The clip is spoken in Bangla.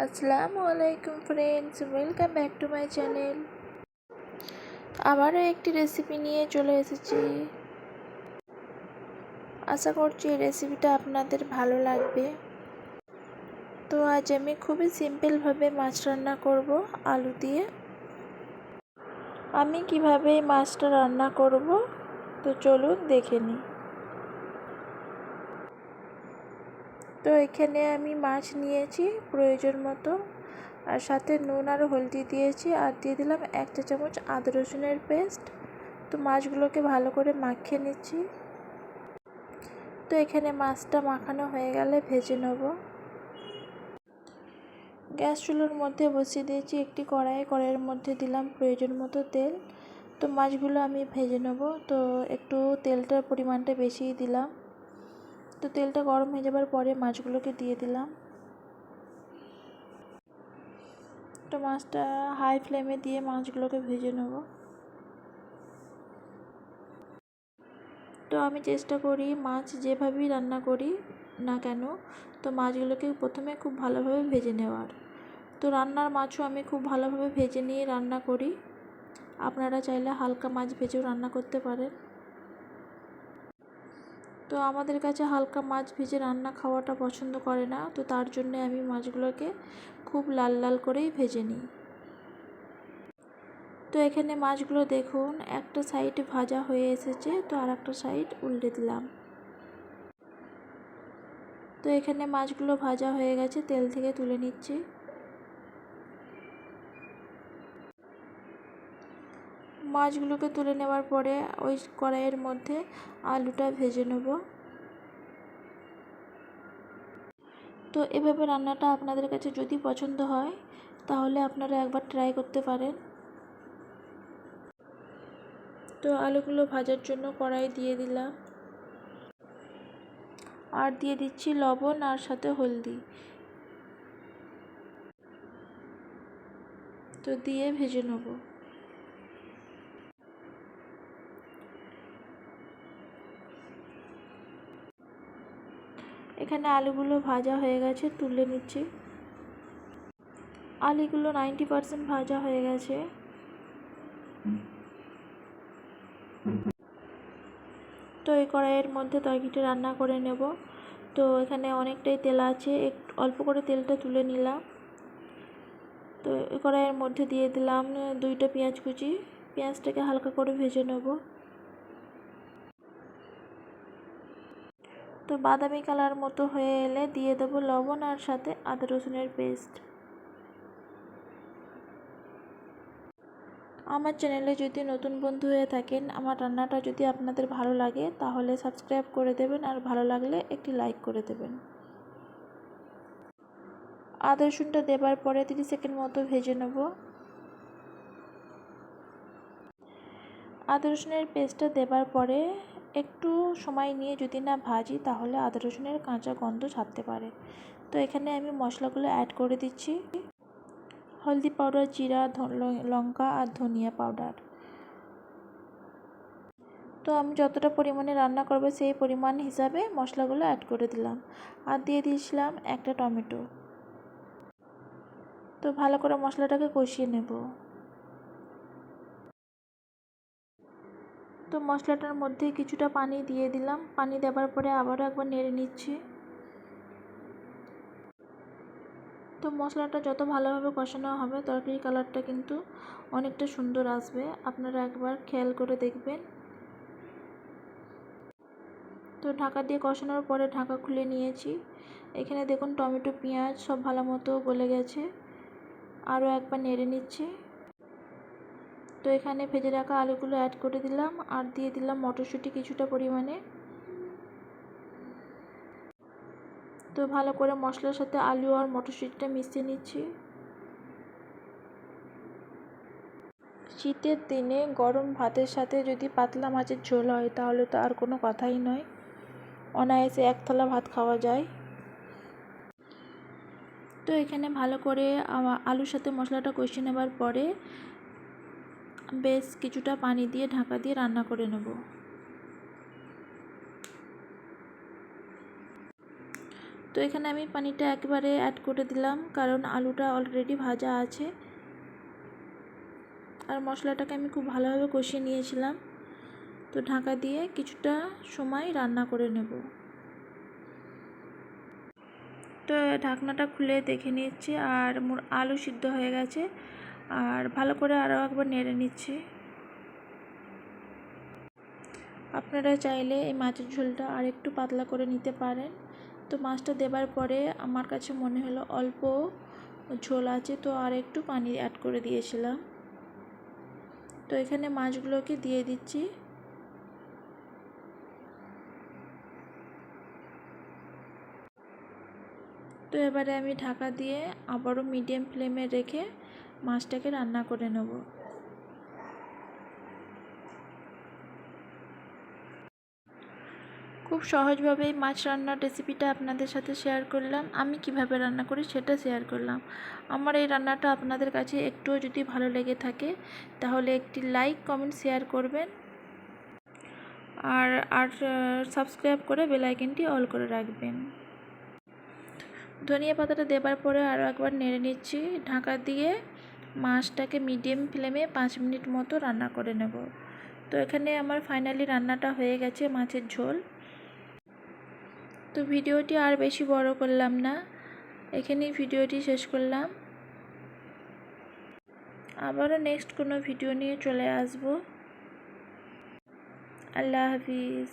আসসালামু আলাইকুম friends, welcome back to my channel. আবারও একটি রেসিপি নিয়ে চলে এসেছি। আশা করছি এই রেসিপিটা আপনাদের ভালো লাগবে। তো আজ আমি খুবই সিম্পলভাবে মাছ রান্না করব আলু দিয়ে। আমি কিভাবে এই মাছটা রান্না করব তো চলুন দেখে নিই। তো এখানে আমি মাছ নিয়েছি প্রয়োজন মতো, আর সাথে নুন আর হলদি দিয়েছি, আর দিয়ে দিলাম 1 চা চামচ আদা রসুনের পেস্ট। তো মাছগুলোকে ভালো করে মাখিয়ে নিচ্ছি। তো এখানে মাছটা মাখানো হয়ে গেলে ভেজে নেব। গ্যাস চুলোর মধ্যে বসিয়ে দিয়েছি একটি কড়াইয়ের মধ্যে দিলাম প্রয়োজন মতো তেল। তো মাছগুলো আমি ভেজে নেব। তো একটু তেলটার পরিমাণটা বেশিই দিলাম। তো তেলটা গরম হয়ে যাবার পরে মাছগুলোকে দিয়ে দিলাম। তো মাছটা হাই ফ্লেমে দিয়ে মাছগুলোকে ভেজে নেব। তো আমি চেষ্টা করি মাছ যেভাবেই রান্না করি না কেন, তো মাছগুলোকে প্রথমে খুব ভালোভাবে ভেজে নেওয়ার। তো রান্নার মাছও আমি খুব ভালোভাবে ভেজে নিয়ে রান্না করি। আপনারা চাইলে হালকা মাছ ভেজেও রান্না করতে পারেন। তো আমাদের কাছে হালকা মাছ ভেজে রান্না খাওয়াটা পছন্দ করে না, তো তার জন্যে আমি মাছগুলোকে খুব লাল লাল করেই ভেজে নিই। তো এখানে মাছগুলো দেখুন একটা সাইড ভাজা হয়ে এসেছে, তো আর একটা সাইড উল্টে দিলাম। তো এখানে মাছগুলো ভাজা হয়ে গেছে, তেল থেকে তুলে নিচ্ছি। মাছগুলোকে তুলে নেওয়ার পরে ওই কড়াইয়ের মধ্যে আলুটা ভেজে নেব। তো এভাবে রান্নাটা আপনাদের কাছে যদি পছন্দ হয় তাহলে আপনারা একবার ট্রাই করতে পারেন। তো আলুগুলো ভাজার জন্য কড়াই দিয়ে দিলাম, আর দিয়ে দিচ্ছি লবণ আর সাথে হলদি। তো দিয়ে ভেজে নেব। এখানে আলুগুলো ভাজা হয়ে গেছে, তুলে নিচ্ছি। আলুগুলো 90% ভাজা হয়ে গেছে। তো এই কড়াইয়ের মধ্যে তরকারিটা রান্না করে নেব। তো এখানে অনেকটাই তেল আছে, একটু অল্প করে তেলটা তুলে নিলাম। তো এই কড়াইয়ের মধ্যে দিয়ে দিলাম 2টা পেঁয়াজ কুচি। পেঁয়াজটাকে হালকা করে ভেজে নেব। তো বাদামি কালার মতো হয়ে এলে দিয়ে দেবো লবণ আর সাথে আদা রসুনের পেস্ট। আমার চ্যানেলে যদি নতুন বন্ধু হয়ে থাকেন, আমার রান্নাটা যদি আপনাদের ভালো লাগে তাহলে সাবস্ক্রাইব করে দেবেন, আর ভালো লাগলে একটি লাইক করে দেবেন। আদা রসুনটা দেবার পরে 30 সেকেন্ড মতো ভেজে নেব। আদা রসুনের পেস্টটা দেবার পরে একটু সময় নিয়ে যদি না ভাজি তাহলে আদা রসুনের কাঁচা গন্ধ ছাড়তে পারে। তো এখানে আমি মশলাগুলো অ্যাড করে দিচ্ছি। হলদি পাউডার, জিরা, লঙ্কা আর ধনিয়া পাউডার। তো আমি যতটা পরিমাণে রান্না করব সেই পরিমাণ হিসাবে মশলাগুলো অ্যাড করে দিলাম, আর দিয়ে দিয়েছিলাম একটা টমেটো। তো ভালো করে মশলাটাকে কষিয়ে নেব। তো মশলাটার মধ্যে কিছুটা পানি দিয়ে দিলাম। পানি দেওয়ার পরে আবারও একবার নেড়ে নিচ্ছি। তো মশলাটা যত ভালোভাবে কষানো হবে তরকারির কালারটা কিন্তু অনেকটা সুন্দর আসবে, আপনারা একবার খেয়াল করে দেখবেন। তো ঢাকা দিয়ে কষানোর পরে ঢাকা খুলে নিয়েছি। এখানে দেখুন টমেটো পেঁয়াজ সব ভালো মতো গলে গেছে। আরও একবার নেড়ে নিচ্ছি। তো এখানে ভেজে রাখা আলুগুলো অ্যাড করে দিলাম, আর দিয়ে দিলাম মটরশুঁটি কিছুটা পরিমাণে। তো ভালো করে মশলার সাথে আলু আর মটরশুঁটিটা মিশিয়ে নিচ্ছি। শীতের দিনে গরম ভাতের সাথে যদি পাতলা মাছের ঝোল হয় তাহলে তো আর কোনো কথাই নয়, অনায়াসে এক থালা ভাত খাওয়া যায়। তো এখানে ভালো করে আলুর সাথে মশলাটা কষিয়ে নেবার পরে বেশ কিছুটা পানি দিয়ে ঢাকা দিয়ে রান্না করে নেব। তো এখানে আমি পানিটা একবারে অ্যাড করে দিলাম, কারণ আলুটা অলরেডি ভাজা আছে। আর মশলাটাকে আমি খুব ভালোভাবে কষিয়ে নিয়েছিলাম। তো ঢাকা দিয়ে কিছুটা সময় রান্না করে নেব। তো ঢাকনাটা খুলে দেখে নিচ্ছি, আর মোর আলু সিদ্ধ হয়ে গেছে। আর ভালো করে আরও একবার নেড়ে নিচ্ছি। আপনারা চাইলে এই মাছের ঝোলটা আর একটু পাতলা করে নিতে পারেন। তো মাছটা দেবার পরে আমার কাছে মনে হলো অল্প ঝোল আছে, তো আর একটু পানি অ্যাড করে দিয়েছিলাম। তো এখানে মাছগুলোকে দিয়ে দিচ্ছি। তো এবারে আমি ঢাকা দিয়ে আবারও মিডিয়াম ফ্লেমে রেখে মাছটাকে রান্না করে নেব। খুব সহজভাবেই মাছ রান্নার রেসিপিটা আপনাদের সাথে শেয়ার করলাম। আমি কিভাবে রান্না করি সেটা শেয়ার করলাম। আমার এই রান্নাটা আপনাদের কাছে একটুও যদি ভালো লেগে থাকে তাহলে একটি লাইক, কমেন্ট, শেয়ার করবেন। আর আর সাবস্ক্রাইব করে বেল আইকনটি অল করে রাখবেন। ধনিয়া পাতাটা দেবার পরে আরও একবার নেড়ে নিচ্ছি। ঢাকা দিয়ে মাছটাকে মিডিয়াম ফ্লেমে 5 মিনিট মতো রান্না করে নেব। তো এখানে আমার ফাইনালি রান্নাটা হয়ে গেছে, মাছের ঝোল। তো ভিডিওটি আর বেশি বড় করলাম না, এখানেই ভিডিওটি শেষ করলাম। আবারও নেক্সট কোনো ভিডিও নিয়ে চলে আসব। আল্লাহ হাফিজ।